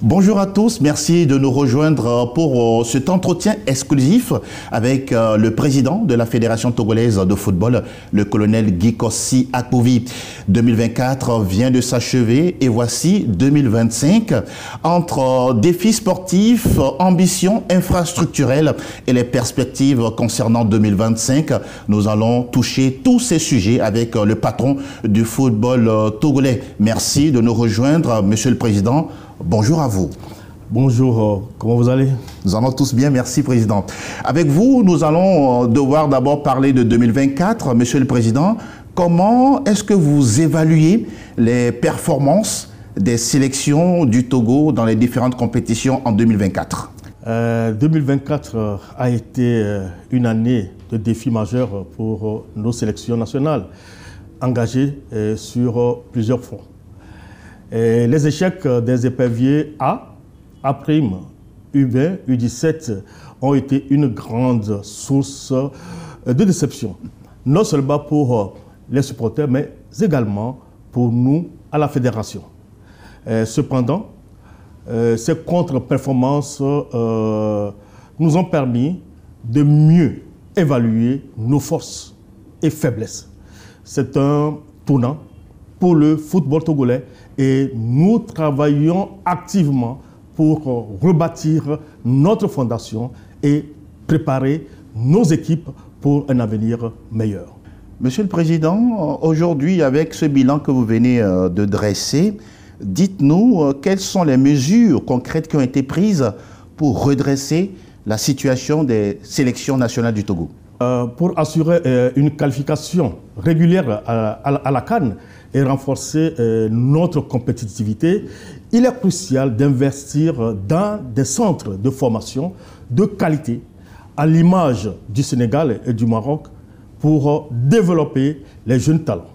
Bonjour à tous, merci de nous rejoindre pour cet entretien exclusif avec le président de la Fédération togolaise de football, le colonel Gikossi Akpovi. 2024 vient de s'achever et voici 2025. Entre défis sportifs, ambitions infrastructurelles et les perspectives concernant 2025, nous allons toucher tous ces sujets avec le patron du football togolais. Merci de nous rejoindre, monsieur le président. Bonjour à vous. Bonjour, comment vous allez? Nous allons tous bien, merci Président. Avec vous, nous allons devoir d'abord parler de 2024. Monsieur le Président, comment est-ce que vous évaluez les performances des sélections du Togo dans les différentes compétitions en 2024? 2024 a été une année de défis majeurs pour nos sélections nationales, engagées sur plusieurs fronts. Et les échecs des éperviers A, A', U20, U17 ont été une grande source de déception, non seulement pour les supporters, mais également pour nous à la fédération. Cependant, ces contre-performances nous ont permis de mieux évaluer nos forces et faiblesses. C'est un tournant pour le football togolais et nous travaillons activement pour rebâtir notre fondation et préparer nos équipes pour un avenir meilleur. Monsieur le Président, aujourd'hui, avec ce bilan que vous venez de dresser, dites-nous quelles sont les mesures concrètes qui ont été prises pour redresser la situation des sélections nationales du Togo. Pour assurer une qualification régulière à la CAN et renforcer notre compétitivité, il est crucial d'investir dans des centres de formation de qualité, à l'image du Sénégal et du Maroc, pour développer les jeunes talents.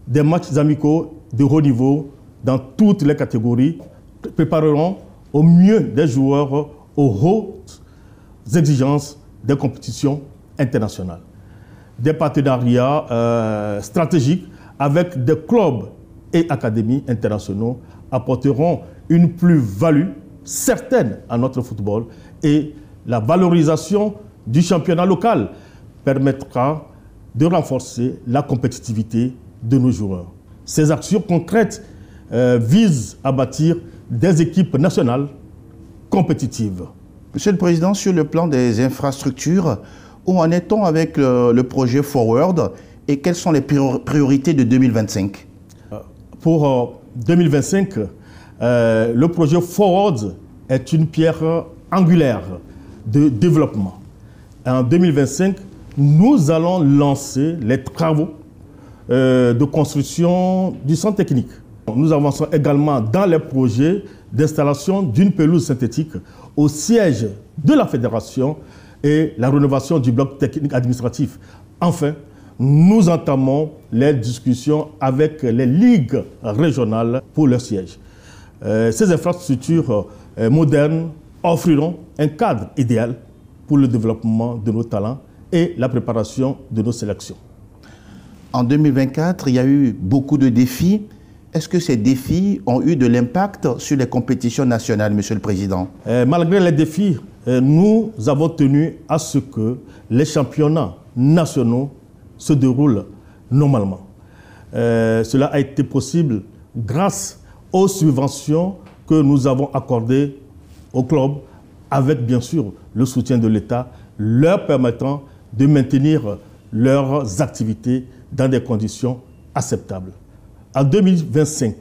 Des matchs amicaux de haut niveau dans toutes les catégories prépareront au mieux des joueurs aux hautes exigences des compétitions internationales. Des partenariats stratégiques avec des clubs et académies internationaux apporteront une plus-value certaine à notre football et la valorisation du championnat local permettra de renforcer la compétitivité de nos joueurs. Ces actions concrètes visent à bâtir des équipes nationales compétitives. Monsieur le Président, sur le plan des infrastructures, où en est-on avec le projet Forward et quelles sont les priorités de 2025? Pour 2025, le projet Forward est une pierre angulaire de développement. En 2025, nous allons lancer les travaux de construction du centre technique. Nous avançons également dans les projets d'installation d'une pelouse synthétique au siège de la fédération et la rénovation du bloc technique administratif. Enfin, nous entamons les discussions avec les ligues régionales pour leur siège. Ces infrastructures modernes offriront un cadre idéal pour le développement de nos talents et la préparation de nos sélections. En 2024, il y a eu beaucoup de défis. Est-ce que ces défis ont eu de l'impact sur les compétitions nationales, Monsieur le Président? Malgré les défis, nous avons tenu à ce que les championnats nationaux se déroulent normalement. Cela a été possible grâce aux subventions que nous avons accordées aux clubs, avec bien sûr le soutien de l'État, leur permettant de maintenir leurs activités dans des conditions acceptables. En 2025,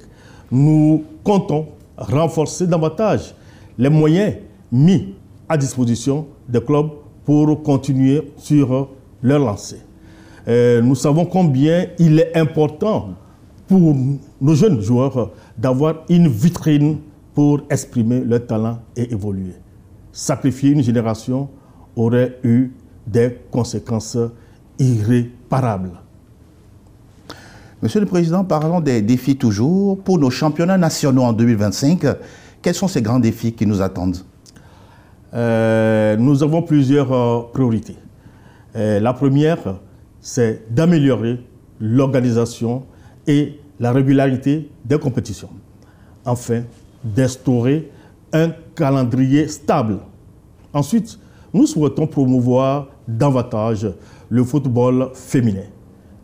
nous comptons renforcer davantage les moyens mis à disposition des clubs pour continuer sur leur lancée. Nous savons combien il est important pour nos jeunes joueurs d'avoir une vitrine pour exprimer leur talent et évoluer. Sacrifier une génération aurait eu des conséquences irréparables. Monsieur le Président, parlons des défis toujours. Pour nos championnats nationaux en 2025, quels sont ces grands défis qui nous attendent? Nous avons plusieurs priorités. La première, c'est d'améliorer l'organisation et la régularité des compétitions. Enfin, d'instaurer un calendrier stable. Ensuite, nous souhaitons promouvoir davantage le football féminin,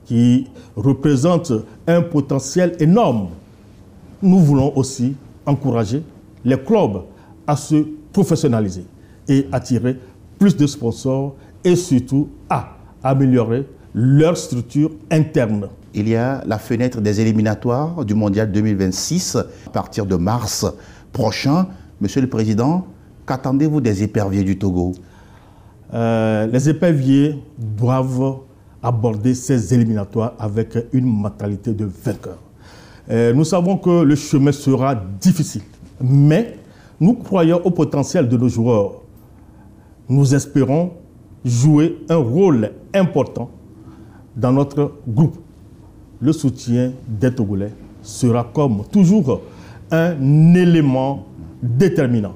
qui représente un potentiel énorme. Nous voulons aussi encourager les clubs à se professionnaliser et attirer plus de sponsors et surtout à améliorer leur structure interne. Il y a la fenêtre des éliminatoires du Mondial 2026 à partir de mars prochain. Monsieur le Président, qu'attendez-vous des éperviers du Togo? Les éperviers doivent aborder ces éliminatoires avec une mentalité de vainqueur. Nous savons que le chemin sera difficile, mais nous croyons au potentiel de nos joueurs. Nous espérons jouer un rôle important dans notre groupe. Le soutien des Togolais sera comme toujours un élément déterminant.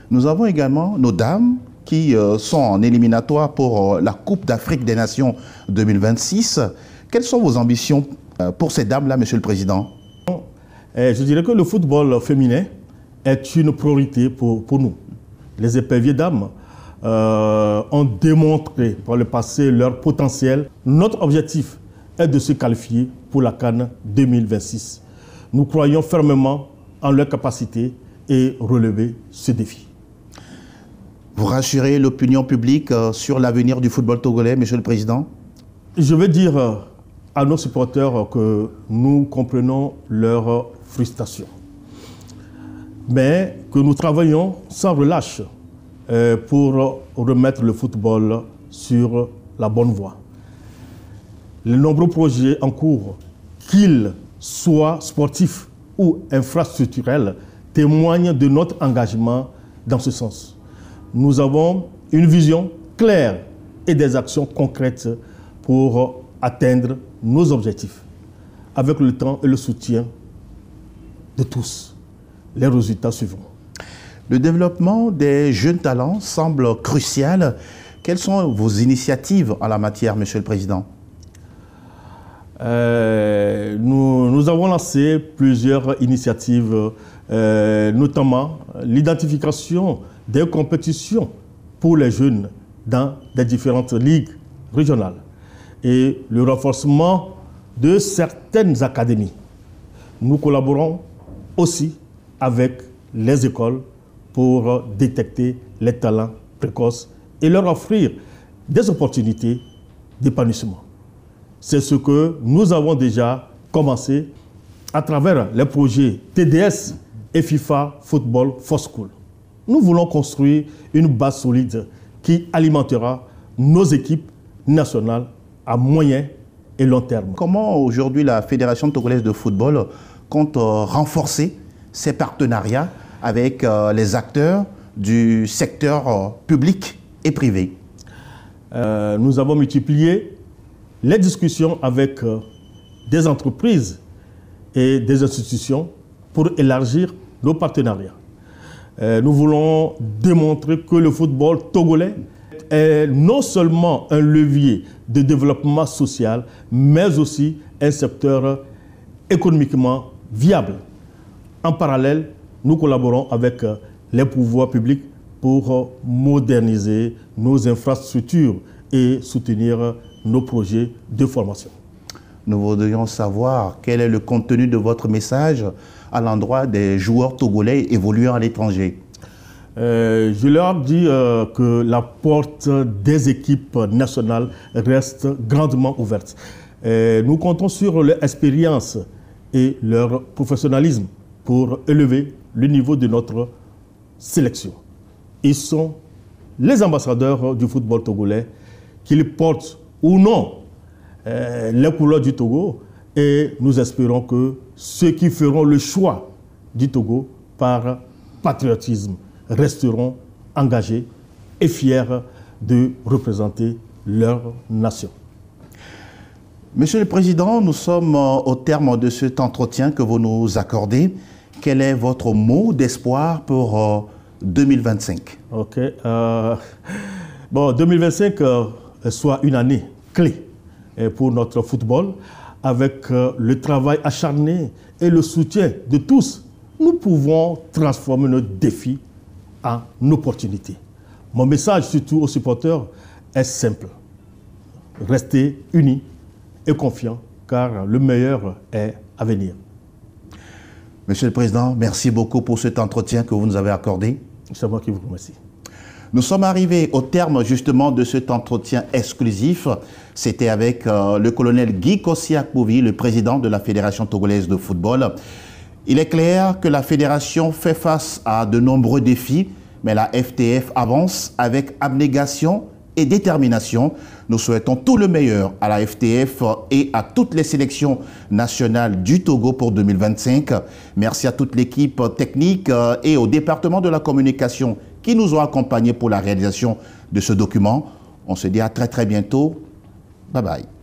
Nous avons également nos dames qui sont en éliminatoire pour la Coupe d'Afrique des Nations 2026. Quelles sont vos ambitions pour ces dames-là, Monsieur le Président? Je dirais que le football féminin est une priorité pour nous. Les éperviers dames ont démontré par le passé leur potentiel. Notre objectif est de se qualifier pour la CAN 2026. Nous croyons fermement en leur capacité et relever ce défi. Vous rassurez l'opinion publique sur l'avenir du football togolais, Monsieur le Président? Je veux dire à nos supporters que nous comprenons leur frustration, mais que nous travaillons sans relâche pour remettre le football sur la bonne voie. Les nombreux projets en cours, qu'ils soient sportifs ou infrastructurels, témoignent de notre engagement dans ce sens. Nous avons une vision claire et des actions concrètes pour atteindre nos objectifs. Avec le temps et le soutien de tous, les résultats suivront. Le développement des jeunes talents semble crucial. Quelles sont vos initiatives en la matière, Monsieur le Président? Nous avons lancé plusieurs initiatives, notamment l'identification des compétitions pour les jeunes dans les différentes ligues régionales et le renforcement de certaines académies. Nous collaborons aussi avec les écoles pour détecter les talents précoces et leur offrir des opportunités d'épanouissement. C'est ce que nous avons déjà commencé à travers les projets TDS et FIFA Football for School. Nous voulons construire une base solide qui alimentera nos équipes nationales à moyen et long terme. Comment aujourd'hui la Fédération togolaise de football compte renforcer ses partenariats avec les acteurs du secteur public et privé? Nous avons multiplié les discussions avec des entreprises et des institutions pour élargir nos partenariats. Nous voulons démontrer que le football togolais est non seulement un levier de développement social, mais aussi un secteur économiquement viable. En parallèle, nous collaborons avec les pouvoirs publics pour moderniser nos infrastructures et soutenir nos projets de formation. Nous voudrions savoir quel est le contenu de votre message à l'endroit des joueurs togolais évoluant à l'étranger. Je leur dis que la porte des équipes nationales reste grandement ouverte. Nous comptons sur leur expérience et leur professionnalisme pour élever le niveau de notre sélection. Ils sont les ambassadeurs du football togolais, qu'ils portent ou non les couleurs du Togo, et nous espérons que ceux qui feront le choix du Togo par patriotisme resteront engagés et fiers de représenter leur nation. Monsieur le Président, nous sommes au terme de cet entretien que vous nous accordez. Quel est votre mot d'espoir pour 2025? Ok. Bon, 2025 soit une année clé pour notre football, avec le travail acharné et le soutien de tous. nous pouvons transformer nos défis en opportunités. Mon message surtout aux supporters est simple. Restez unis et confiants car le meilleur est à venir. Monsieur le Président, merci beaucoup pour cet entretien que vous nous avez accordé. C'est moi qui vous remercie. Nous sommes arrivés au terme justement de cet entretien exclusif. C'était avec le colonel Guy Kossi Akpovi, le président de la Fédération togolaise de football. Il est clair que la fédération fait face à de nombreux défis, mais la FTF avance avec abnégation et détermination. Nous souhaitons tout le meilleur à la FTF et à toutes les sélections nationales du Togo pour 2025. Merci à toute l'équipe technique et au département de la communication qui nous ont accompagnés pour la réalisation de ce document. On se dit à très bientôt. Bye bye.